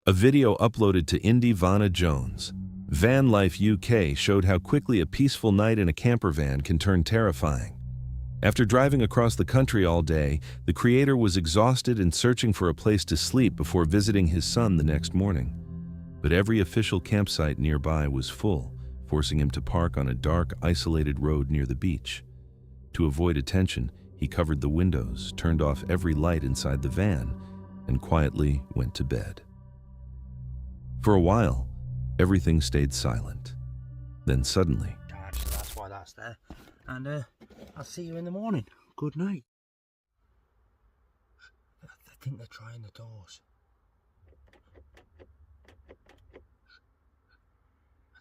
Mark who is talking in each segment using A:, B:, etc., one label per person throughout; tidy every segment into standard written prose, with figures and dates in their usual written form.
A: A video uploaded to Indie Vanna Jones. Van Life UK showed how quickly a peaceful night in a camper van can turn terrifying. After driving across the country all day, the creator was exhausted and searching for a place to sleep before visiting his son the next morning. But every official campsite nearby was full, forcing him to park on a dark, isolated road near the beach. To avoid attention, he covered the windows, turned off every light inside the van, and quietly went to bed. For a while, everything stayed silent. Then suddenly...
B: So that's why that's there. And I'll see you in the morning. Good night. I think they're trying the doors. I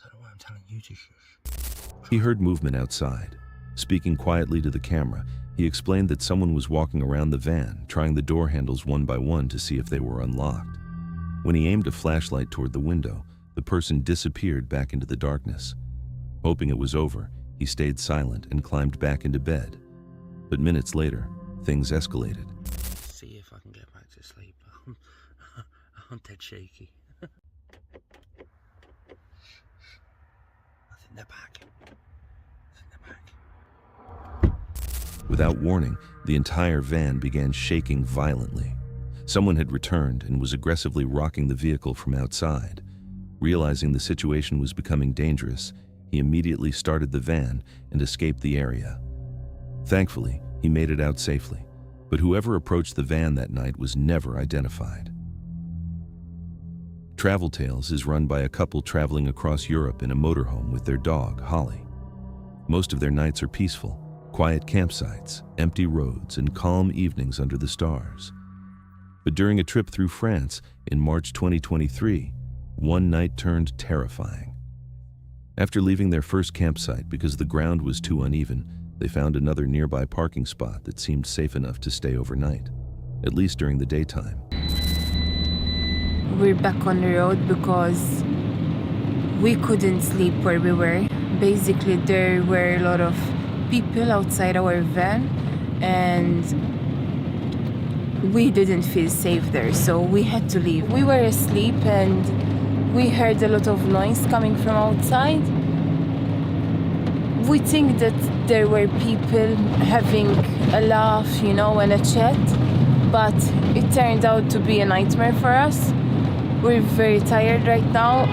B: don't know why I'm telling you to shush.
A: He heard movement outside. Speaking quietly to the camera, he explained that someone was walking around the van, trying the door handles one by one to see if they were unlocked. When he aimed a flashlight toward the window, the person disappeared back into the darkness. Hoping it was over, he stayed silent and climbed back into bed. But minutes later, things escalated.
B: See if I can get back to sleep. I'm dead shaky. I think they're back.
A: Without warning, the entire van began shaking violently. Someone had returned and was aggressively rocking the vehicle from outside. Realizing the situation was becoming dangerous, he immediately started the van and escaped the area. Thankfully, he made it out safely, but whoever approached the van that night was never identified. Travel Tales is run by a couple traveling across Europe in a motorhome with their dog, Holly. Most of their nights are peaceful, quiet campsites, empty roads, and calm evenings under the stars. But during a trip through France in March 2023, one night turned terrifying. After leaving their first campsite because the ground was too uneven, they found another nearby parking spot that seemed safe enough to stay overnight, at least during the daytime.
C: We're back on the road because we couldn't sleep where we were. Basically, there were a lot of people outside our van and we didn't feel safe there, so we had to leave. We were asleep and we heard a lot of noise coming from outside. We think that there were people having a laugh, and a chat, but it turned out to be a nightmare for us. We're very tired right now.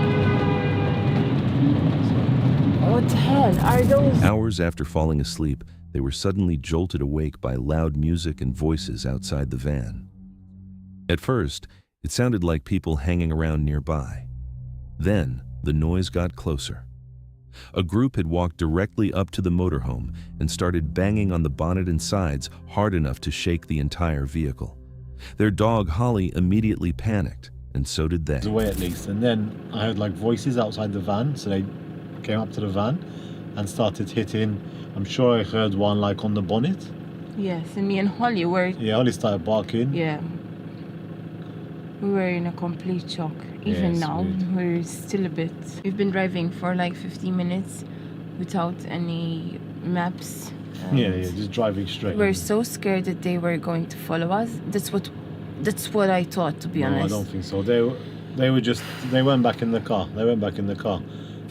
C: What the hell are those?
A: Hours after falling asleep, they were suddenly jolted awake by loud music and voices outside the van. At first, it sounded like people hanging around nearby. Then, the noise got closer. A group had walked directly up to the motorhome and started banging on the bonnet and sides hard enough to shake the entire vehicle. Their dog, Holly, immediately panicked, and so did they.
D: Away at least, and then I heard voices outside the van, so they came up to the van and started hitting. I'm sure I heard one on the bonnet.
C: Yes, and me and Holly were...
D: Yeah, Holly started barking.
C: Yeah. We were in a complete shock. Even now, we're still a bit... We've been driving for 15 minutes without any maps.
D: Yeah, just driving straight.
C: We were so scared that they were going to follow us. That's what I thought, to be honest.
D: No, I don't think so. They went back in the car.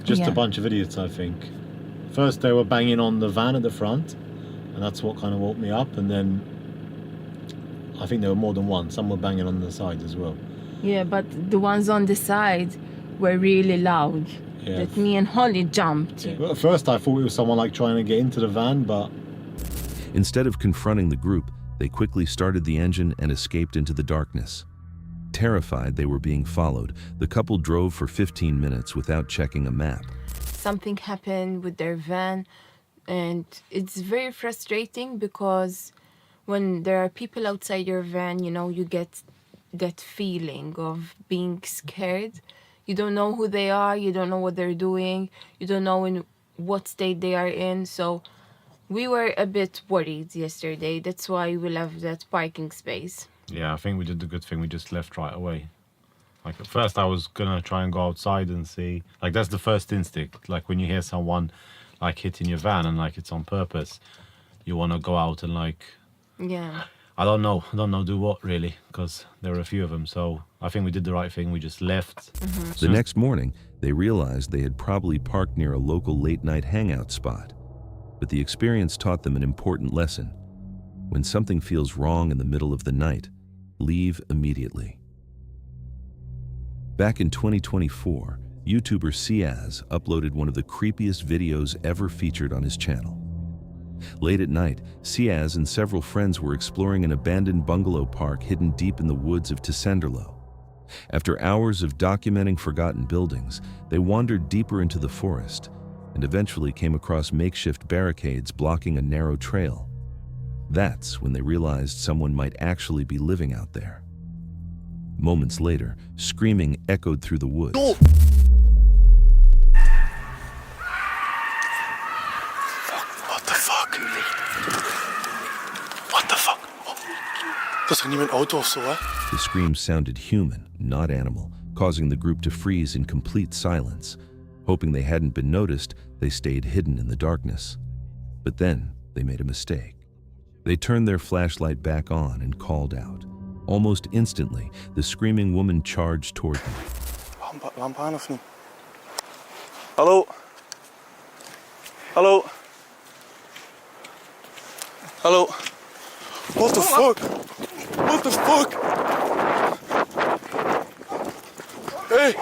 D: Just a bunch of idiots, I think. First they were banging on the van at the front, and that's what kind of woke me up, and then I think there were more than one. Some were banging on the side as well.
C: Yeah, but the ones on the side were really loud.
D: Yeah.
C: That me and Holly jumped.
D: Yeah. Well, at first I thought it was someone trying to get into the van, but...
A: Instead of confronting the group, they quickly started the engine and escaped into the darkness. Terrified they were being followed, the couple drove for 15 minutes without checking a map.
C: Something happened with their van, and it's very frustrating because when there are people outside your van, you get that feeling of being scared. You don't know who they are, you don't know what they're doing, you don't know in what state they are in, so we were a bit worried yesterday. That's why we left that parking space.
E: Yeah, I think we did the good thing. We just left right away. At first I was gonna try and go outside and see. That's the first instinct. When you hear someone hitting your van and it's on purpose, you want to go out and
C: Yeah.
E: I don't know do what really, because there are a few of them. So I think we did the right thing. We just left.
A: The next morning, they realized they had probably parked near a local late-night hangout spot. But the experience taught them an important lesson. When something feels wrong in the middle of the night, leave immediately. Back in 2024, YouTuber Ciaz uploaded one of the creepiest videos ever featured on his channel. Late at night, Ciaz and several friends were exploring an abandoned bungalow park hidden deep in the woods of Tessenderlo. After hours of documenting forgotten buildings, they wandered deeper into the forest and eventually came across makeshift barricades blocking a narrow trail. That's when they realized someone might actually be living out there. Moments later, screaming echoed through the woods.
F: What the fuck? What the fuck? Oh. Dat is toch niet mijn auto of zo, hè?
A: The screams sounded human, not animal, causing the group to freeze in complete silence. Hoping they hadn't been noticed, they stayed hidden in the darkness. But then, they made a mistake. They turned their flashlight back on and called out. Almost instantly, the screaming woman charged toward them.
F: Lamp aan of niet? Hallo? Hallo? Hallo? What the fuck? What the fuck? Hey!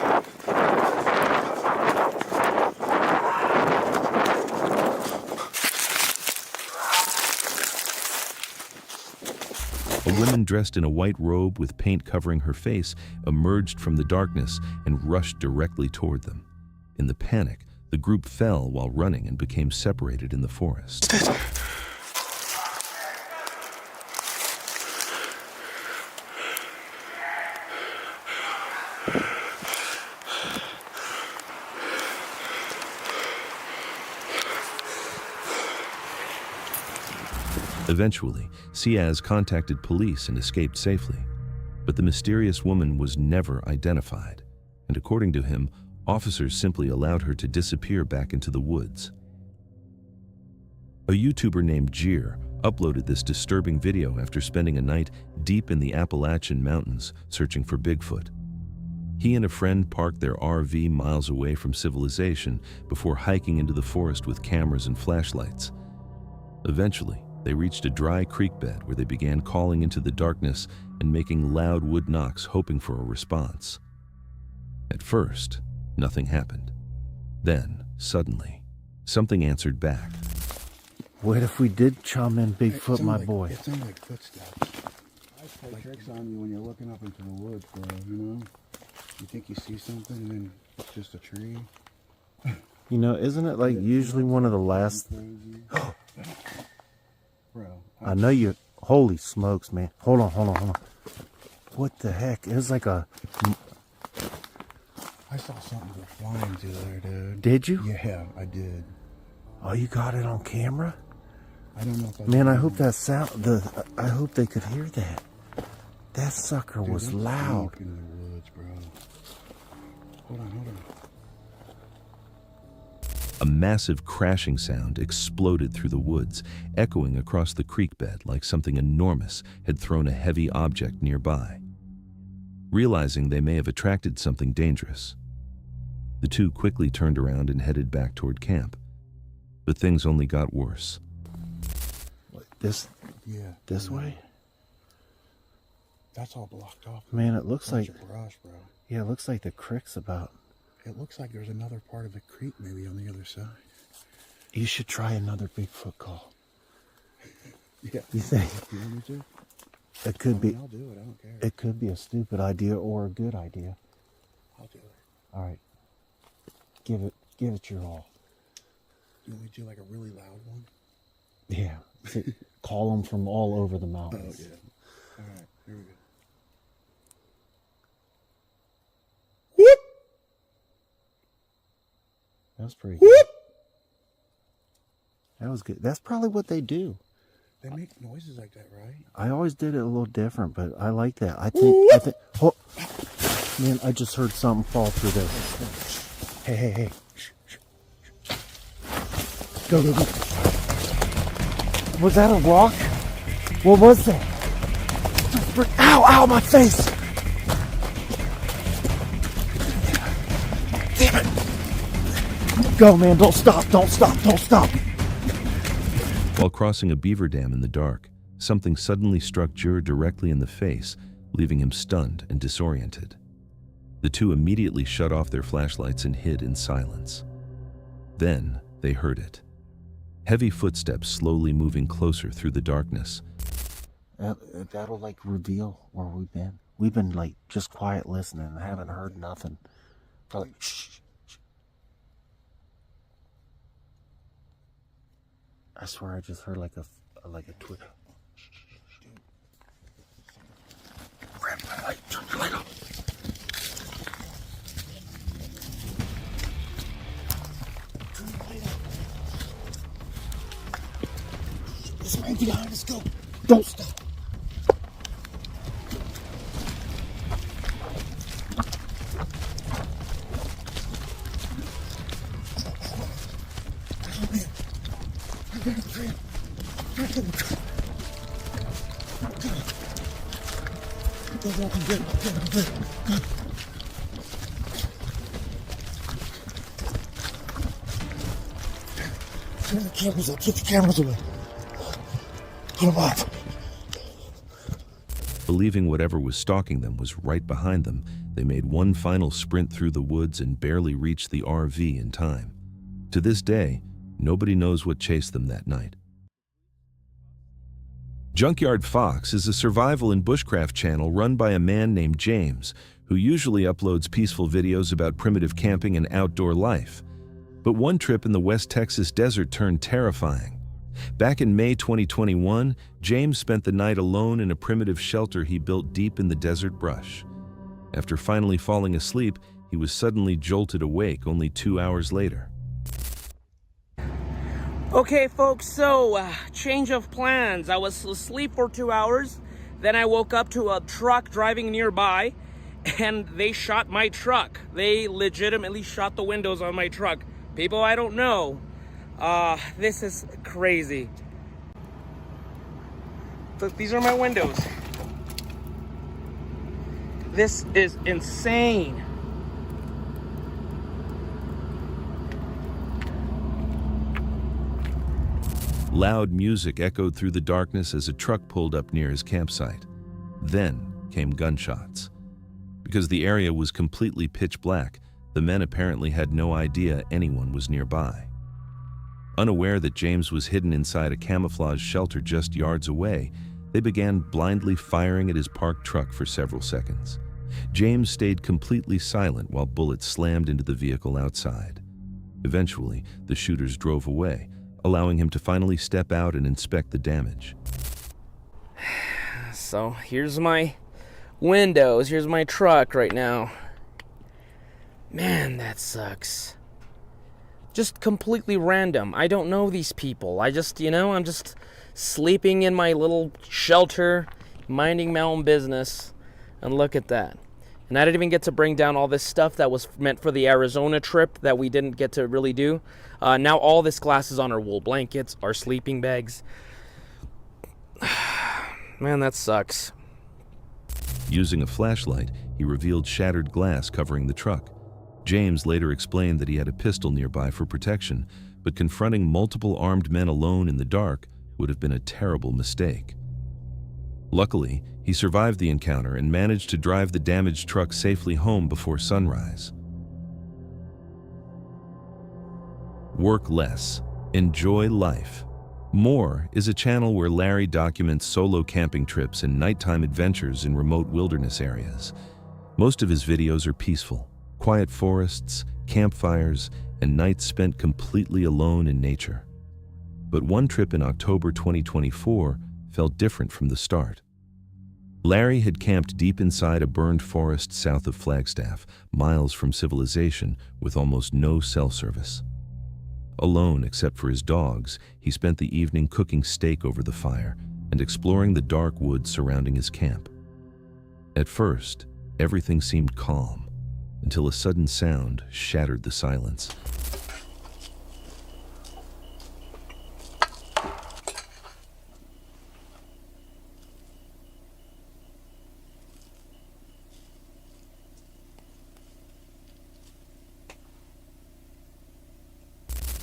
A: A woman dressed in a white robe with paint covering her face emerged from the darkness and rushed directly toward them. In the panic, the group fell while running and became separated in the forest. Eventually, Ciaz contacted police and escaped safely. But the mysterious woman was never identified, and according to him, officers simply allowed her to disappear back into the woods. A YouTuber named Jeer uploaded this disturbing video after spending a night deep in the Appalachian Mountains searching for Bigfoot. He and a friend parked their RV miles away from civilization before hiking into the forest with cameras and flashlights. Eventually, they reached a dry creek bed where they began calling into the darkness and making loud wood knocks, hoping for a response. At first, nothing happened. Then, suddenly, something answered back.
G: What if we did chum in Bigfoot, my boy?
H: It sounded like footsteps. I play tricks on you when you're looking up into the woods, bro, you know? You think you see something and then it's just a tree.
G: You know, isn't it like usually one of the last...
H: Bro,
G: I know you... Holy smokes, man. Hold on. What the heck? It was like a...
H: I saw something go flying through there, dude.
G: Did you?
H: Yeah, I did.
G: Oh, you got it on camera?
H: I don't know if that's...
G: Man, I hope that sound... I hope they could hear that. That sucker
H: Dude,
G: was
H: that's
G: loud.
H: deep in the woods, bro. Hold on.
A: A massive crashing sound exploded through the woods, echoing across the creek bed like something enormous had thrown a heavy object nearby. Realizing they may have attracted something dangerous, the two quickly turned around and headed back toward camp. But things only got worse.
G: This
H: Yeah.
G: way?
H: That's all blocked off.
G: Man, it looks
H: Bunch
G: like...
H: of brush, bro.
G: Yeah, it looks like the creek's about...
H: It looks like there's another part of the creek maybe on the other side.
G: You should try another Bigfoot call.
H: Yeah.
G: You think?
H: You want me to?
G: It could
H: I
G: be...
H: mean, I'll do it. I don't care.
G: It could be a stupid idea or a good idea.
H: I'll do it.
G: All right. Give it your all.
H: You want me to do like a really loud one?
G: Yeah. Call them from all over the
H: Oh,
G: mountains.
H: yeah. All right. Here we go.
G: That was pretty good. That was good. That's probably what they do.
H: They make noises like that, right?
G: I always did it a little different, but I like that. I think, oh, man, I just heard something fall through this. Hey. Shh. Go. Was that a rock? What was that? Ow, my face. Damn it! Go, man, don't stop, don't stop, don't stop!
A: While crossing a beaver dam in the dark, something suddenly struck Jur directly in the face, leaving him stunned and disoriented. The two immediately shut off their flashlights and hid in silence. Then they heard it. Heavy footsteps slowly moving closer through the darkness.
G: That'll, like, reveal where we've been. We've been, like, just quiet listening and haven't heard nothing. Like, shh. I swear I just heard like a twitch. Grab my light. Turn your light off. Turn your light off. This man behind us. Go. Don't stop. Turn the cameras up. Get the cameras away. Put them off.
A: Believing whatever was stalking them was right behind them, they made one final sprint through the woods and barely reached the RV in time. To this day, nobody knows what chased them that night. Junkyard Fox is a survival and bushcraft channel run by a man named James, who usually uploads peaceful videos about primitive camping and outdoor life. But one trip in the West Texas desert turned terrifying. Back in May 2021, James spent the night alone in a primitive shelter he built deep in the desert brush. After finally falling asleep, he was suddenly jolted awake only 2 hours later.
I: Okay, folks, so change of plans. I was asleep for 2 hours, then I woke up to a truck driving nearby, and they shot my truck. They legitimately shot the windows on my truck. People I don't know. This is crazy. Look, these are my windows. This is insane.
A: Loud music echoed through the darkness as a truck pulled up near his campsite. Then came gunshots. Because the area was completely pitch black, the men apparently had no idea anyone was nearby. Unaware that James was hidden inside a camouflage shelter just yards away, they began blindly firing at his parked truck for several seconds. James stayed completely silent while bullets slammed into the vehicle outside. Eventually, the shooters drove away, allowing him to finally step out and inspect the damage.
I: So here's my windows, here's my truck right now. Man, that sucks. Just completely random. I don't know these people. I'm just sleeping in my little shelter, minding my own business, and look at that. And I didn't even get to bring down all this stuff that was meant for the Arizona trip that we didn't get to really do. Now all this glass is on our wool blankets, our sleeping bags. Man, that sucks.
A: Using a flashlight, he revealed shattered glass covering the truck. James later explained that he had a pistol nearby for protection, but confronting multiple armed men alone in the dark would have been a terrible mistake. Luckily, he survived the encounter and managed to drive the damaged truck safely home before sunrise. Work less, enjoy life. More is a channel where Larry documents solo camping trips and nighttime adventures in remote wilderness areas. Most of his videos are peaceful, quiet forests, campfires, and nights spent completely alone in nature. But one trip in October 2024 felt different from the start. Larry had camped deep inside a burned forest south of Flagstaff, miles from civilization, with almost no cell service. Alone except for his dogs, he spent the evening cooking steak over the fire and exploring the dark woods surrounding his camp. At first, everything seemed calm, until a sudden sound shattered the silence.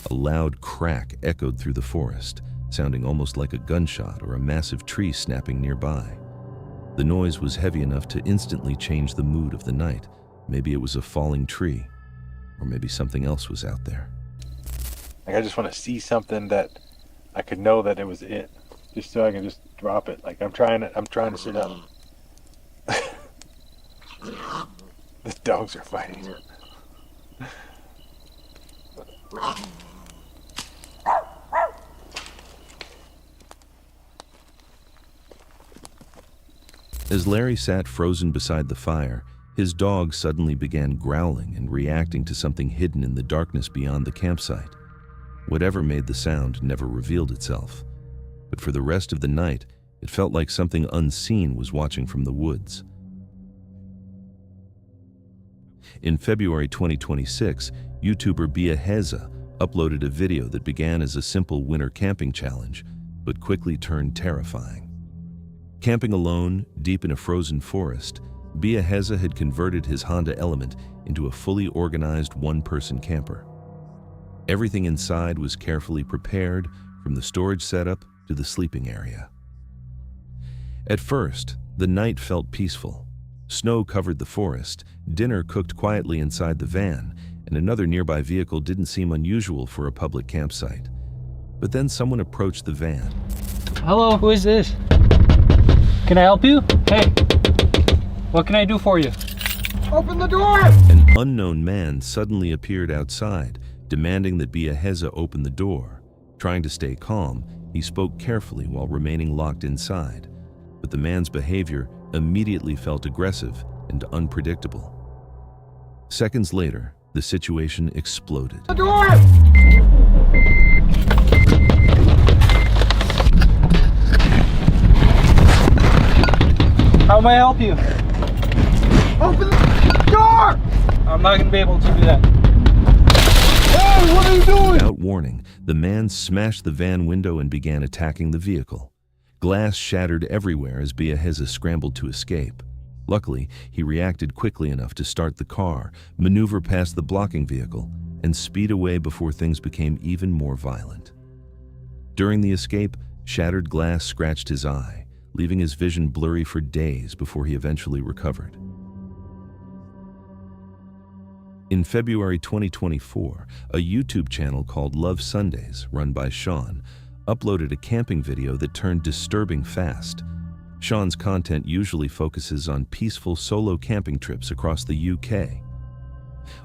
A: A loud crack echoed through the forest, sounding almost like a gunshot or a massive tree snapping nearby. The noise was heavy enough to instantly change the mood of the night. Maybe it was a falling tree, or maybe something else was out there.
D: Like, I just want to see something that I could know that it was it, just so I can just drop it. Like, I'm trying to sit up. The dogs are fighting.
A: As Larry sat frozen beside the fire, his dog suddenly began growling and reacting to something hidden in the darkness beyond the campsite. Whatever made the sound never revealed itself, but for the rest of the night, it felt like something unseen was watching from the woods. In February 2026, YouTuber Bia Heza uploaded a video that began as a simple winter camping challenge, but quickly turned terrifying. Camping alone, deep in a frozen forest, Bia Heza had converted his Honda Element into a fully organized one-person camper. Everything inside was carefully prepared, from the storage setup to the sleeping area. At first, the night felt peaceful. Snow covered the forest, dinner cooked quietly inside the van, and another nearby vehicle didn't seem unusual for a public campsite. But then someone approached the van.
J: Hello, who is this? Can I help you? Hey, what can I do for you? Open the door!
A: An unknown man suddenly appeared outside, demanding that Bia Heza open the door. Trying to stay calm, he spoke carefully while remaining locked inside. But the man's behavior immediately felt aggressive and unpredictable. Seconds later, the situation exploded.
J: The door! How may I help you? Open the door! I'm not going to be able to do that. Hey, what are you doing?
A: Without warning, the man smashed the van window and began attacking the vehicle. Glass shattered everywhere as Bia Heza scrambled to escape. Luckily, he reacted quickly enough to start the car, maneuver past the blocking vehicle, and speed away before things became even more violent. During the escape, shattered glass scratched his eye, leaving his vision blurry for days before he eventually recovered. In February 2024, a YouTube channel called Love Sundays, run by Sean, uploaded a camping video that turned disturbing fast. Sean's content usually focuses on peaceful solo camping trips across the UK.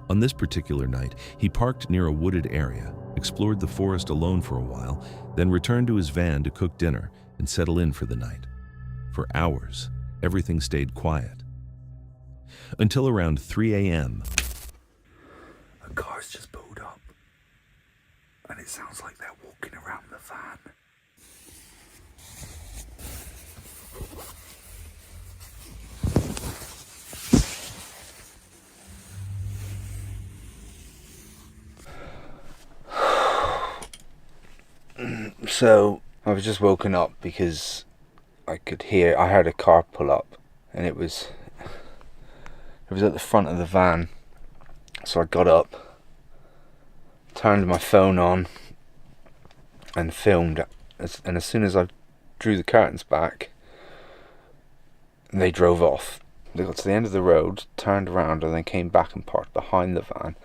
A: On this particular night, he parked near a wooded area, explored the forest alone for a while, then returned to his van to cook dinner and settle in for the night. For hours, everything stayed quiet. Until around 3 a.m.
H: A car's just pulled up, and it sounds like they're walking around the van. So I was just woken up because I heard a car pull up, and it was at the front of the van. So I got up, turned my phone on, and filmed. And as soon as I drew the curtains back, they drove off. They got to the end of the road, turned around, and then came back and parked behind the van.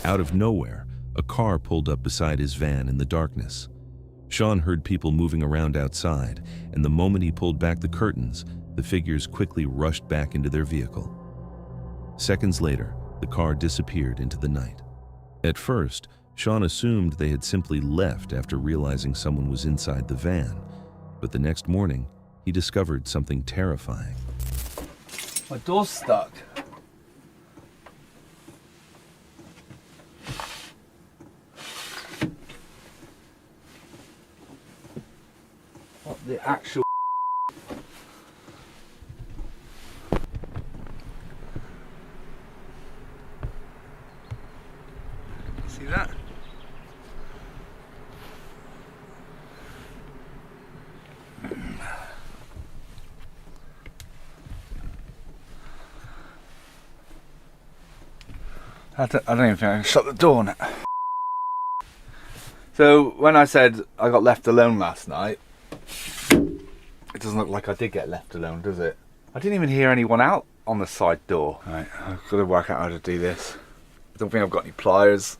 A: Out of nowhere, a car pulled up beside his van in the darkness. Sean heard people moving around outside, and the moment he pulled back the curtains, the figures quickly rushed back into their vehicle. Seconds later, the car disappeared into the night. At first, Sean assumed they had simply left after realizing someone was inside the van, but the next morning, he discovered something terrifying.
K: My door's stuck. What the actual... See that? I don't even think I can shut the door now. So when I said I got left alone last night, it doesn't look like I did get left alone, does it? I didn't even hear anyone out on the side door. Right, I've got to work out how to do this. I don't think I've got any pliers.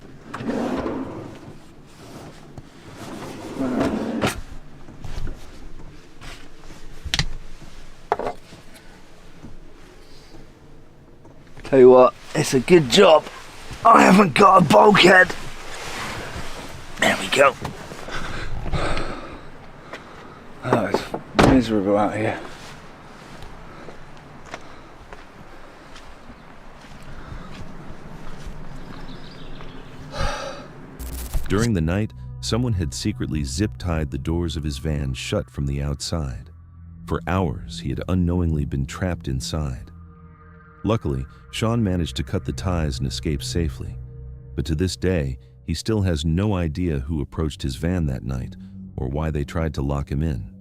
K: Tell you what, it's a good job I haven't got a bulkhead. There we go. Oh, it's miserable out here.
A: During the night, someone had secretly zip-tied the doors of his van shut from the outside. For hours, he had unknowingly been trapped inside. Luckily, Sean managed to cut the ties and escape safely. But to this day, he still has no idea who approached his van that night or why they tried to lock him in.